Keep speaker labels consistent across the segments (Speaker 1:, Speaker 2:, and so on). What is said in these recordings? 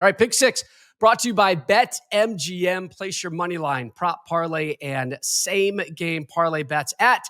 Speaker 1: All right, pick six brought to you by BetMGM. Place your money line, prop parlay, and same game parlay bets at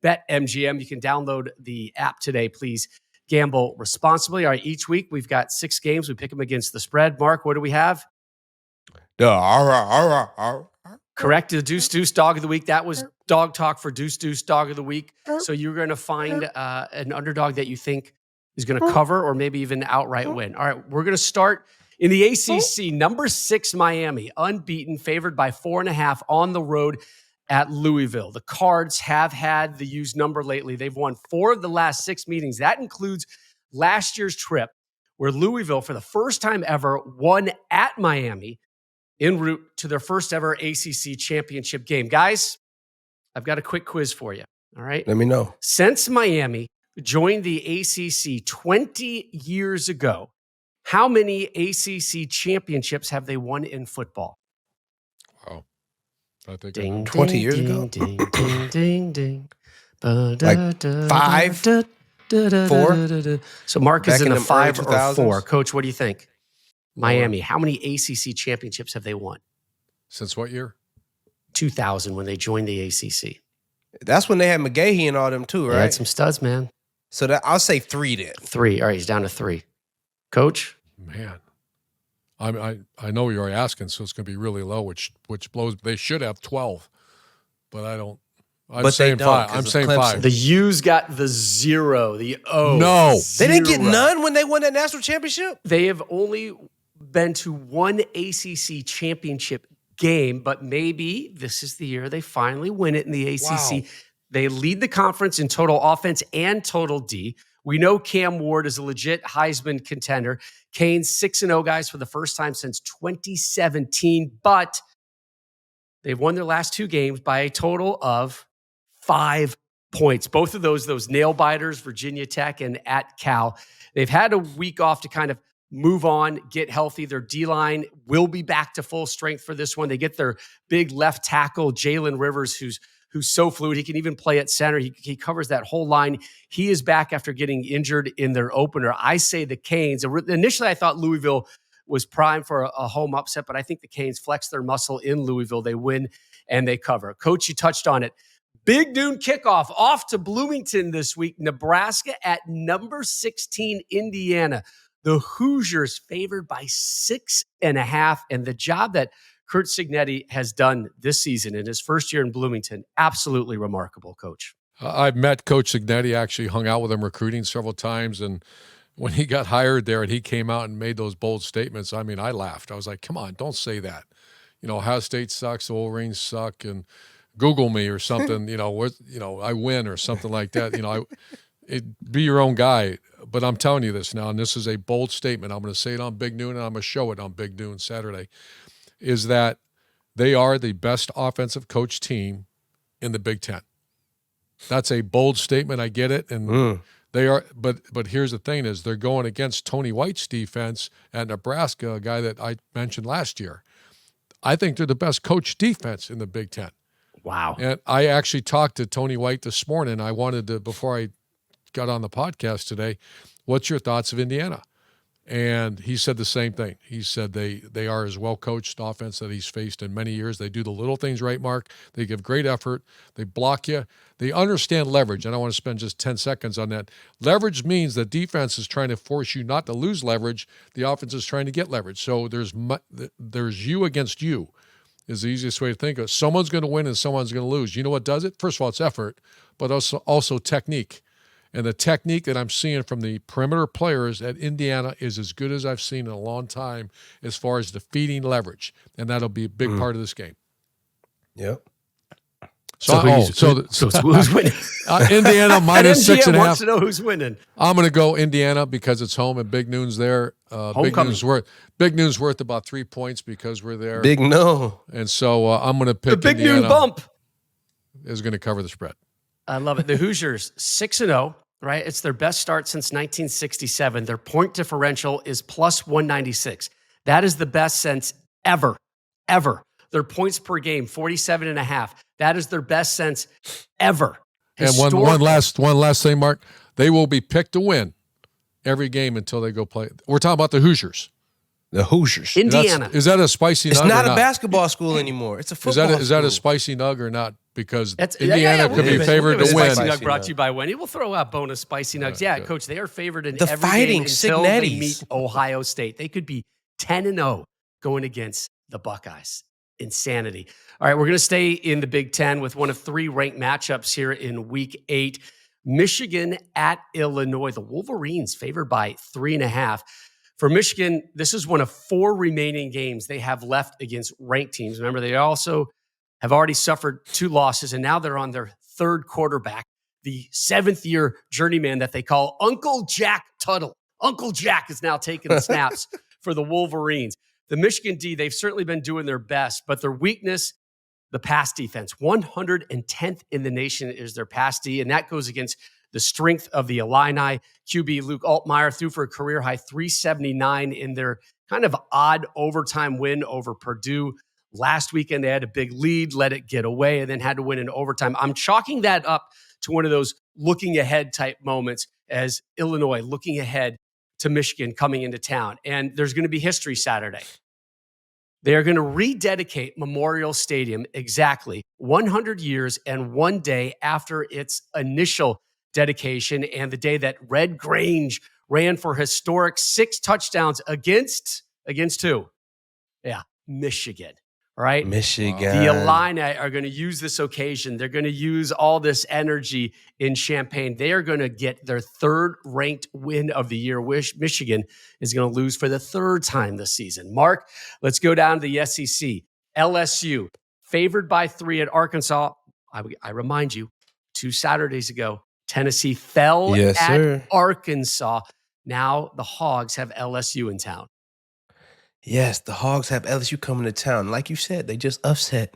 Speaker 1: BetMGM. You can download the app today. Please gamble responsibly. All right, each week we've got 6 games. We pick them against the spread. Mark, what do we have? Correct. The Deuce Dog of the Week. That was dog talk for Deuce Dog of the Week. So you're going to find an underdog that you think is going to cover or maybe even outright win. All right, we're going to start in the ACC. Number 6, Miami, unbeaten, favored by 4.5 on the road at Louisville. The Cards have had the used number lately. They've won 4 of the last 6 meetings. That includes last year's trip where Louisville, for the first time ever, won at Miami en route to their first ever ACC championship game. Guys, I've got a quick quiz for you. All right.
Speaker 2: Let me know.
Speaker 1: Since Miami joined the ACC 20 years ago, how many ACC championships have they won in football?
Speaker 2: Wow. I think 20 years ago?
Speaker 1: Ding, ding, ding, ding.
Speaker 2: Like 5? 4?
Speaker 1: So Mark is in the 5 or
Speaker 2: 2000s?
Speaker 1: 4. Coach, what do you think? Miami, how many ACC championships have they won?
Speaker 3: Since what year?
Speaker 1: 2000, when they joined the ACC.
Speaker 2: That's when they had McGahee and all them too, right?
Speaker 1: They had some studs, man.
Speaker 2: So I'll say 3 then.
Speaker 1: 3. All right, he's down to 3. Coach?
Speaker 3: Man, I know you're asking, so it's going to be really low, which blows. They should have 12, but I don't. I'm saying 5. I'm saying 5.
Speaker 1: The U's got the 0, the O.
Speaker 3: No.
Speaker 2: They didn't get none when they won that national championship?
Speaker 1: They have only been to 1 ACC championship game, but maybe this is the year they finally win it in the ACC.
Speaker 3: Wow.
Speaker 1: They lead the conference in total offense and total D. We know Cam Ward is a legit Heisman contender. Canes 6-0, guys, for the first time since 2017, but they've won their last 2 games by a total of 5 points. Both of those nail biters, Virginia Tech and at Cal. They've had a week off to kind of move on, get healthy. Their D-line will be back to full strength for this one. They get their big left tackle, Jalen Rivers, who's so fluid. He can even play at center. He covers that whole line. He is back after getting injured in their opener. I say the Canes. Initially, I thought Louisville was primed for a home upset, but I think the Canes flex their muscle in Louisville. They win and they cover. Coach, you touched on it. Big noon kickoff off to Bloomington this week. Nebraska at number 16, Indiana. The Hoosiers favored by 6.5. And the job that Curt Cignetti has done this season in his first year in Bloomington, absolutely remarkable, Coach.
Speaker 3: I've met Coach Cignetti, actually hung out with him recruiting several times. And when he got hired there and he came out and made those bold statements, I mean, I laughed. I was like, come on, don't say that. Ohio State sucks, the Wolverines suck, and Google me or something, I win or something like that. Be your own guy. But I'm telling you this now, and this is a bold statement. I'm going to say it on Big Noon, and I'm going to show it on Big Noon Saturday, is that they are the best offensive coach team in the Big Ten. That's a bold statement. I get it. And they are, but here's the thing is they're going against Tony White's defense at Nebraska, a guy that I mentioned last year. I think they're the best coach defense in the Big Ten.
Speaker 1: Wow.
Speaker 3: And I actually talked to Tony White this morning. I wanted to, before I got on the podcast today, what's your thoughts of Indiana? And he said the same thing. He said they are as well-coached offense that he's faced in many years. They do the little things right, Mark. They give great effort. They block you. They understand leverage. And I want to spend just 10 seconds on that. Leverage means the defense is trying to force you not to lose leverage. The offense is trying to get leverage. So there's you against you is the easiest way to think of it. Someone's going to win and someone's going to lose. You know what does it? First of all, it's effort, but also technique. And the technique that I'm seeing from the perimeter players at Indiana is as good as I've seen in a long time as far as defeating leverage. And that'll be a big part of this game.
Speaker 2: Yep.
Speaker 1: So who's winning?
Speaker 3: Indiana minus
Speaker 1: BetMGM
Speaker 3: 6.5.
Speaker 1: wants to know who's winning.
Speaker 3: I'm going to go Indiana because it's home and Big Noon's there. Big Noon's worth about 3 points because we're there.
Speaker 2: Big no.
Speaker 3: And so I'm going to pick
Speaker 1: The Big
Speaker 3: Indiana
Speaker 1: Noon bump
Speaker 3: is going to cover the spread.
Speaker 1: I love it. The Hoosiers 6-0. Right? It's their best start since 1967. Their point differential is plus 196. That is the best since ever. Their points per game, 47.5. That is their best since ever.
Speaker 3: And one last thing, Mark. They will be picked to win every game until they go play. We're talking about the Hoosiers.
Speaker 4: The Hoosiers.
Speaker 1: Indiana.
Speaker 3: Is that a spicy nug?
Speaker 4: It's not
Speaker 3: or
Speaker 4: a basketball school anymore. It's a football school.
Speaker 3: Is that a spicy nug or not? Because
Speaker 1: That's,
Speaker 3: Indiana could be favored to win.
Speaker 1: Spicy nug brought to you by Wendy. We'll throw out bonus spicy nugs. Yeah, Coach, they are favored in
Speaker 4: the
Speaker 1: every
Speaker 4: Fighting
Speaker 1: game until they
Speaker 4: Cignettis.
Speaker 1: meet Ohio State. They could be 10-0 going against the Buckeyes. Insanity. All right, we're going to stay in the Big Ten with one of 3 ranked matchups here in Week 8. Michigan at Illinois. The Wolverines favored by 3.5. For Michigan, this is one of 4 remaining games they have left against ranked teams. Remember, they also have already suffered 2 losses, and now they're on their 3rd quarterback, the 7th-year journeyman that they call Uncle Jack Tuttle. Uncle Jack is now taking the snaps for the Wolverines. The Michigan D, they've certainly been doing their best, but their weakness, the pass defense. 110th in the nation is their pass D, and that goes against the strength of the Illini. QB Luke Altmaier threw for a career-high 379 in their kind of odd overtime win over Purdue. Last weekend, they had a big lead, let it get away, and then had to win in overtime. I'm chalking that up to one of those looking ahead type moments as Illinois looking ahead to Michigan coming into town. And there's going to be history Saturday. They are going to rededicate Memorial Stadium exactly 100 years and 1 day after its initial dedication and the day that Red Grange ran for historic 6 touchdowns against who? Yeah, Michigan. Right?
Speaker 4: Michigan.
Speaker 1: The Illini are going to use this occasion. They're going to use all this energy in Champaign. They are going to get their 3rd ranked win of the year, which Michigan is going to lose for the 3rd time this season. Mark, let's go down to the SEC. LSU, favored by 3 at Arkansas. I remind you, 2 Saturdays ago, Tennessee fell at Arkansas. Now the Hogs have LSU in town.
Speaker 4: Yes, the Hogs have LSU coming to town. Like you said, they just upset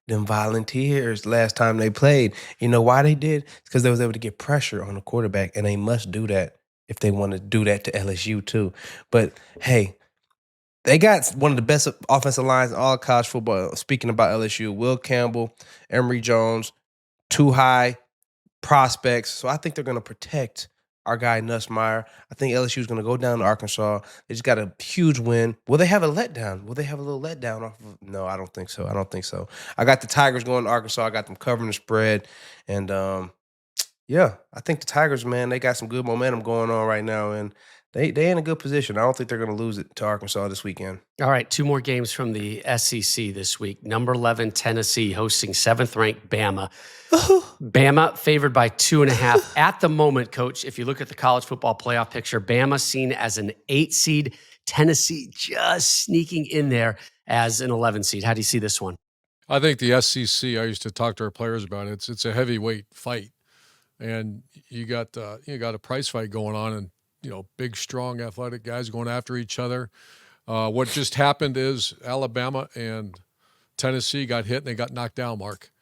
Speaker 4: them Volunteers last time they played. You know why they did? It's because they was able to get pressure on the quarterback, and they must do that if they want to do that to LSU too. But, hey, they got one of the best offensive lines in all college football. Speaking about LSU, Will Campbell, Emory Jones, 2 high prospects. So I think they're going to protect our guy Nussmeier. I think LSU is going to go down to Arkansas. They just got a huge win. Will they have a letdown? Will they have a little letdown off of? No, I don't think so. I got the Tigers going to Arkansas. I got them covering the spread. And, yeah, I think the Tigers, man, they got some good momentum going on right now. And they in a good position. I don't think they're going to lose it to Arkansas this weekend.
Speaker 1: All right, 2 more games from the SEC this week. Number 11, Tennessee, hosting 7th-ranked Bama. Bama favored by 2.5. At the moment, Coach, if you look at the college football playoff picture, Bama seen as an 8 seed, Tennessee just sneaking in there as an 11 seed. How do you see this one?
Speaker 3: I think the SEC, I used to talk to our players about it. It's a heavyweight fight. And you got a prize fight going on, and big, strong, athletic guys going after each other. What just happened is Alabama and Tennessee got hit and they got knocked down, Mark.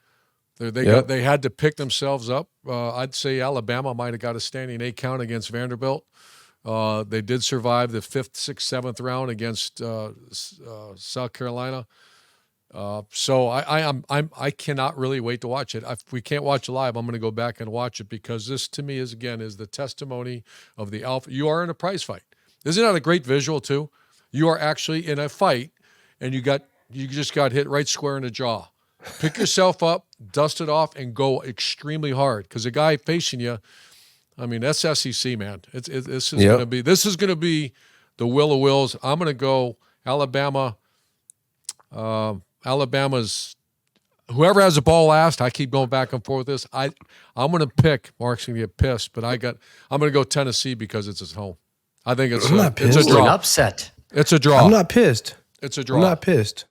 Speaker 3: They had to pick themselves up. I'd say Alabama might have got a standing 8 count against Vanderbilt. They did survive the 5th, 6th, 7th round against South Carolina. So I cannot really wait to watch it. If we can't watch it live, I'm going to go back and watch it because this to me is the testimony of the alpha. You are in a prize fight. Isn't that a great visual too? You are actually in a fight, and you just got hit right square in the jaw. Pick yourself up, dust it off, and go extremely hard because the guy facing you. I mean, that's SEC, man. This is going to be the will of wills. I'm going to go Alabama. Alabama's whoever has the ball last. I keep going back and forth with this. I'm going to pick. Mark's going to get pissed, but I'm going to go Tennessee because it's at home. I think it's a draw.
Speaker 1: It's an upset.
Speaker 3: It's a draw.
Speaker 4: I'm not pissed.
Speaker 3: It's a draw.
Speaker 4: I'm not pissed.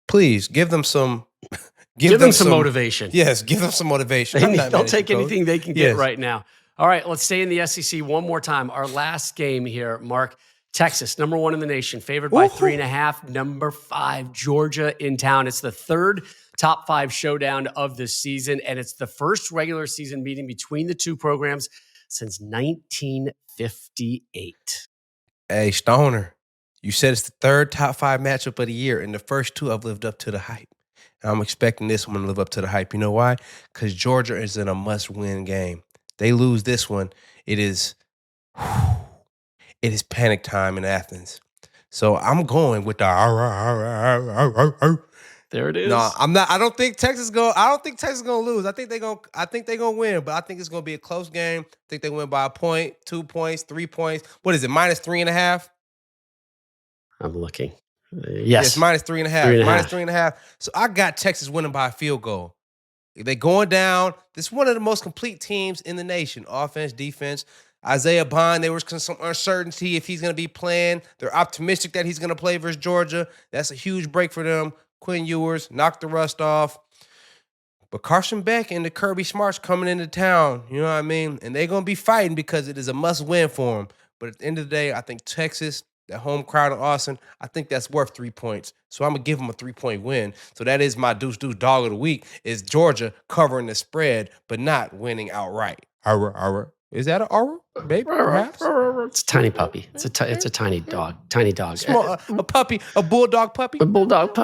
Speaker 4: Please give them some.
Speaker 1: Give them some motivation.
Speaker 4: Yes, give them some motivation.
Speaker 1: They'll take anything they can get right now. All right, let's stay in the SEC one more time. Our last game here, Mark. Texas, number 1 in the nation, favored by 3.5. Number 5, Georgia in town. It's the 3rd top 5 showdown of this season, and it's the first regular season meeting between the 2 programs since 1958.
Speaker 4: Hey, Stoner, you said it's the 3rd top 5 matchup of the year, and the first 2 have lived up to the hype. And I'm expecting this one to live up to the hype. You know why? Because Georgia is in a must-win game. They lose this one, it is panic time in Athens. So I'm going with the
Speaker 1: There it is.
Speaker 4: No, I'm not. I don't think Texas gonna lose. I think they're gonna win, but I think it's gonna be a close game. I think they win by a point, 2 points, 3 points. What is it? -3.5?
Speaker 1: I'm looking.
Speaker 4: Yes,
Speaker 1: Yes.
Speaker 4: -3.5.
Speaker 1: 3.5.
Speaker 4: -3.5. So I got Texas winning by a field goal. They going down. This is one of the most complete teams in the nation. Offense, defense. Isaiah Bond, there was some uncertainty if he's going to be playing. They're optimistic that he's going to play versus Georgia. That's a huge break for them. Quinn Ewers knocked the rust off. But Carson Beck and the Kirby Smarts coming into town, you know what I mean? And they're going to be fighting because it is a must-win for them. But at the end of the day, I think Texas, that home crowd in Austin, I think that's worth 3 points. So I'm going to give them a 3-point win. So that is my deuce dog of the week, is Georgia covering the spread but not winning outright. Is that an aura, baby? Perhaps?
Speaker 1: It's a tiny puppy. It's a tiny dog. Tiny dog.
Speaker 4: Small, a puppy, a bulldog puppy.
Speaker 1: A bulldog puppy.